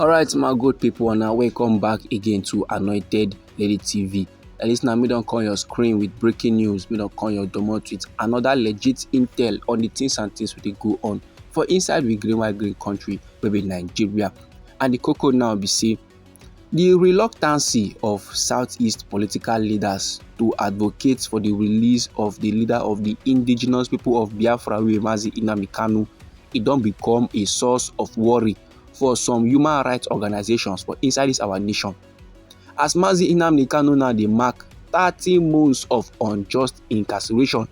Alright, my good people, and now welcome back again to Anointed Lady TV. At least now, me don't call your screen with breaking news, me don't call your domot with another legit intel on the things and things we dey go on for inside we green country, maybe Nigeria. And the cocoa now be say the reluctancy of Southeast political leaders to advocate for the release of the leader of the indigenous people of Biafra, Nnamdi Kanu, it don't become a source of worry for some human rights organizations for inside this our nation. As Nnamdi Kanu now dey mark 30 months of unjust incarceration,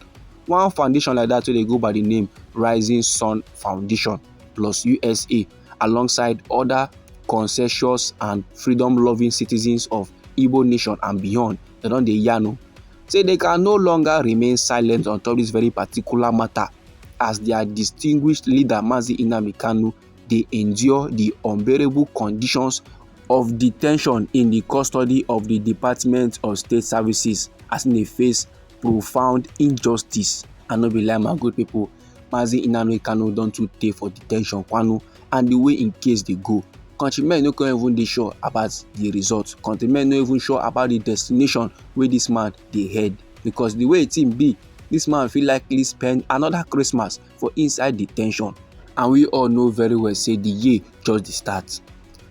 one foundation like that wey dey go by the name RI0US Foundation plus USA alongside other conscientious and freedom-loving citizens of Igbo nation and beyond, they don dey yarn say they can no longer remain silent on top this very particular matter as their distinguished leader Nnamdi Kanu dey endure the unbearable conditions of detention in the custody of the Department of State Services as they face profound injustice. And no be lie, my good people, Nnamdi Kanu don too tey for detention kwanu, and the way in case they go, countrymen no can even dey sure about the result. Countrymen no even sure about the destination where this man dey head, because the way it be, this man fit likely spend another Christmas for inside detention. And we all know very well say the year just the start.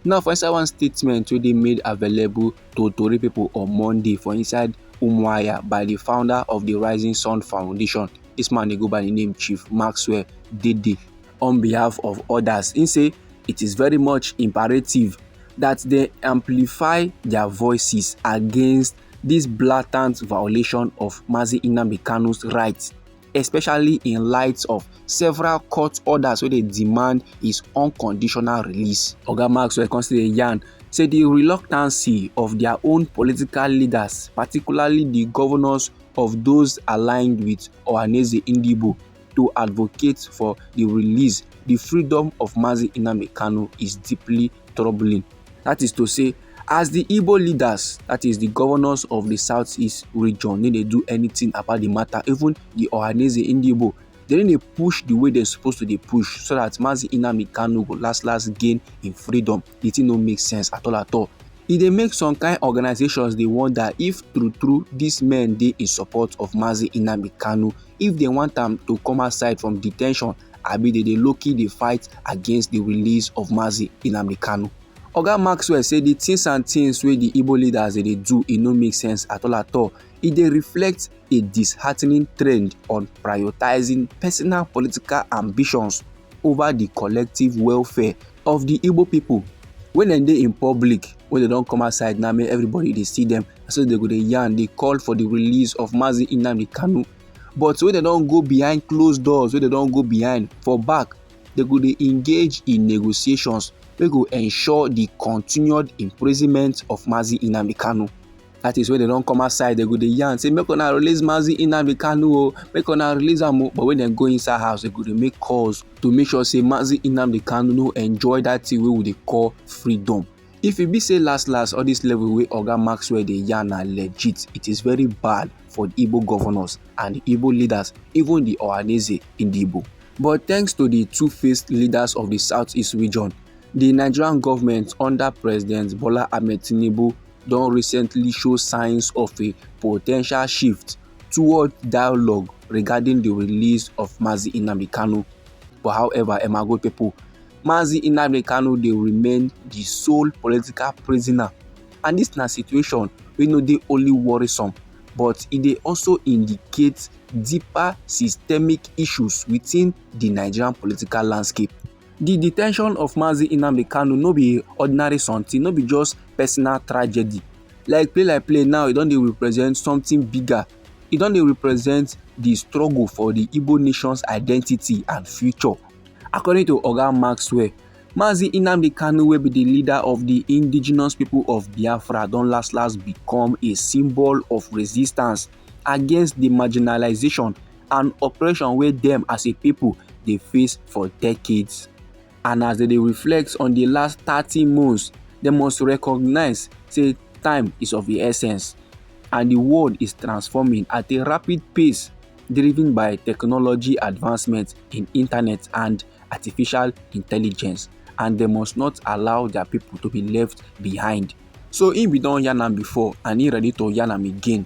Now for inside one statement wey dey made available to Tori people on Monday for inside Umuahia by the founder of the RI0US Foundation, this man dey go by the name Chief Maxwell Dede, on behalf of others, he say it is very much imperative that they amplify their voices against this blatant violation of Nnamdi Kanu's rights, especially in light of several court orders where they demand his unconditional release. Oga Maxwell consider yarn say the reluctancy of their own political leaders, particularly the governors of those aligned with NSI0N, to advocate for the release, the freedom of Nnamdi Kanu is deeply troubling. That is to say, as the Igbo leaders, that is the governors of the Southeast region, they do anything about the matter, even the NSI0N, they dey push the way they're supposed to dey push so that Nnamdi Kanu will last gain in freedom. It no make sense at all. It dey make some kind organizations they wonder if true these men dey in support of Nnamdi Kanu, if they want them to come outside from detention, abi they low-key dey fight against the release of Nnamdi Kanu. Oga Maxwell say the things and things wey the Igbo leaders they do, it no make sense at all. It dey reflect a disheartening trend on prioritizing personal political ambitions over the collective welfare of the Igbo people. When they in public, when they don't come outside now, make everybody they see them, so they go dey yarn, they call for the release of Nnamdi Kanu. But when they don't go behind closed doors, when they don't go behind for back, they go dey engage in negotiations wey go ensure the continued imprisonment of Nnamdi Kanu. That is when they don't come outside, they go dey yarn say make una release Nnamdi Kanu, make una release am. But when they go inside house, they go dey make calls to make sure say Nnamdi Kanu no enjoy that thing wey we dey call freedom. If it be say last all this level wey Oga Maxwell dey yarn are legit, it is very bad for the Igbo governors and the Igbo leaders, even the NSI0N. But thanks to the two-faced leaders of the Southeast region, the Nigerian government under President Bola Ahmed Tinubu don recently show signs of a potential shift toward dialogue regarding the release of Nnamdi Kanu. But however, my good people, Nnamdi Kanu dey remain the sole political prisoner, and this na situation wey no dey only worrisome, but it dey also indicate deeper systemic issues within the Nigerian political landscape. The detention of Nnamdi Kanu no be ordinary something, no be just personal tragedy. Like play now, it don dey represent something bigger. It don dey represent the struggle for the Igbo nation's identity and future. According to Oga Maxwell, Nnamdi Kanu wey be the leader of the indigenous people of Biafra don last become a symbol of resistance against the marginalization and oppression wey them as a people they face for decades. And as they reflect on the last 30 months, they must recognize say time is of the essence and the world is transforming at a rapid pace, driven by technology advancement in internet and artificial intelligence. and they must not allow their people to be left behind. So im bin don yarn am before and he ready to yarn am again.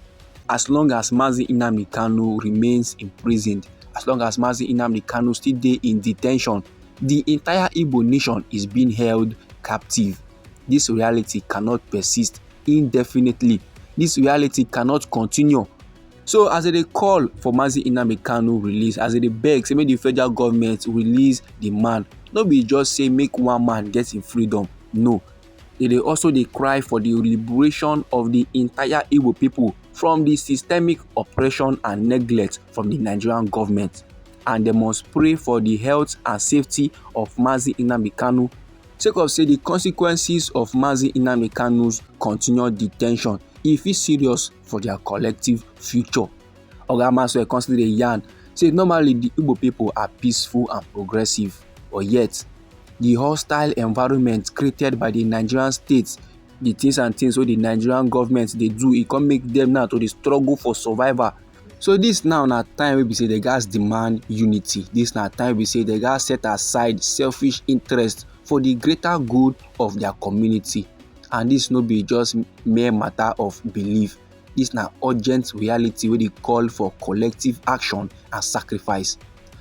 As long as Mazi Nnamdi Kanu remains imprisoned, as long as Mazi Nnamdi Kanu still dey in detention, the entire Igbo nation is being held captive. This reality cannot persist indefinitely. This reality cannot continue. So as they call for Mazi Nnamdi Kanu release, as they beg say make the federal government release the man, no be just say make one man get im freedom. No, they also dey cry for the liberation of the entire Igbo people from the systemic oppression and neglect from the Nigerian government, and they must pray for the health and safety of Mazi Nnamdi Kanu, sake of say the consequences of Mazi Nnamdi Kanu's continued detention e fit serious for their collective future. Oga Maxwell constantly dey yarn say normally the Igbo people are peaceful and progressive, but yet the hostile environment created by the Nigerian state, the things and things wey the Nigerian government dey do, e come make them now to dey struggle for survival. So this now na time wey be say they gats demand unity. This na time wey be say they gats set aside selfish interest for the greater good of their community. And this no be just mere matter of belief. This na urgent reality wey dey call for collective action and sacrifice.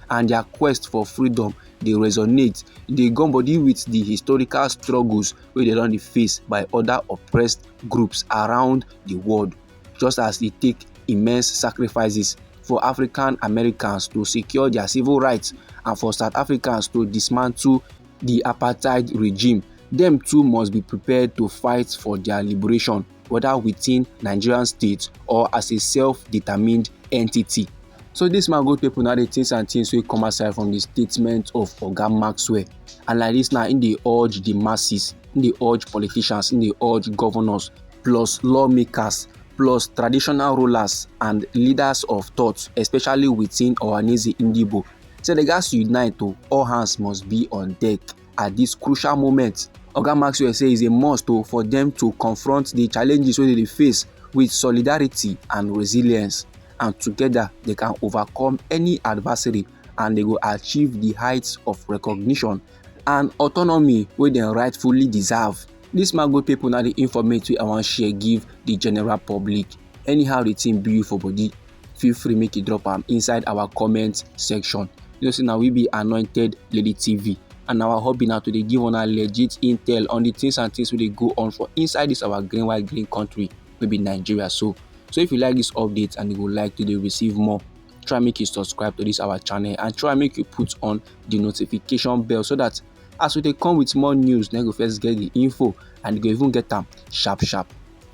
And their quest for freedom dey resonate, dey gum body with the historical struggles wey they don dey face by other oppressed groups around the world, just as e take immense sacrifices for African Americans to secure their civil rights and for South Africans to dismantle the apartheid regime. Them too must be prepared to fight for their liberation, whether within Nigerian state or as a self-determined entity. So this my good people, now the things and things wey come aside from the statement of Oga Maxwell. And like this now, in dey urge the masses, in dey urge politicians, in dey urge governors, plus lawmakers, plus traditional rulers and leaders of thought, especially within Ohanaeze Ndigbo, say they gats unite to all hands must be on deck at this crucial moment. Oga Maxwell say it's a must for them to confront the challenges wey they face with solidarity and resilience, and together they can overcome any adversary and they go achieve the heights of recognition and autonomy wey they rightfully deserve. This my good people, now the information I want share give the general public. Anyhow the thing be you for body, feel free make you drop am inside our comment section. You know, say now we be Anointed Lady TV, and our hobby now to dey give on a legit intel on the things and things wey dey go on for inside this our green white green country, maybe Nigeria. So if you like this update and you would like to receive more, try make you subscribe to this our channel and try make you put on the notification bell, so that as we dey come with more news, then go first get the info and you go even get them sharp.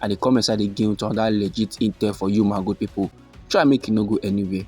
And the comment side again to another legit intel for you, my good people. Try make you no go anywhere.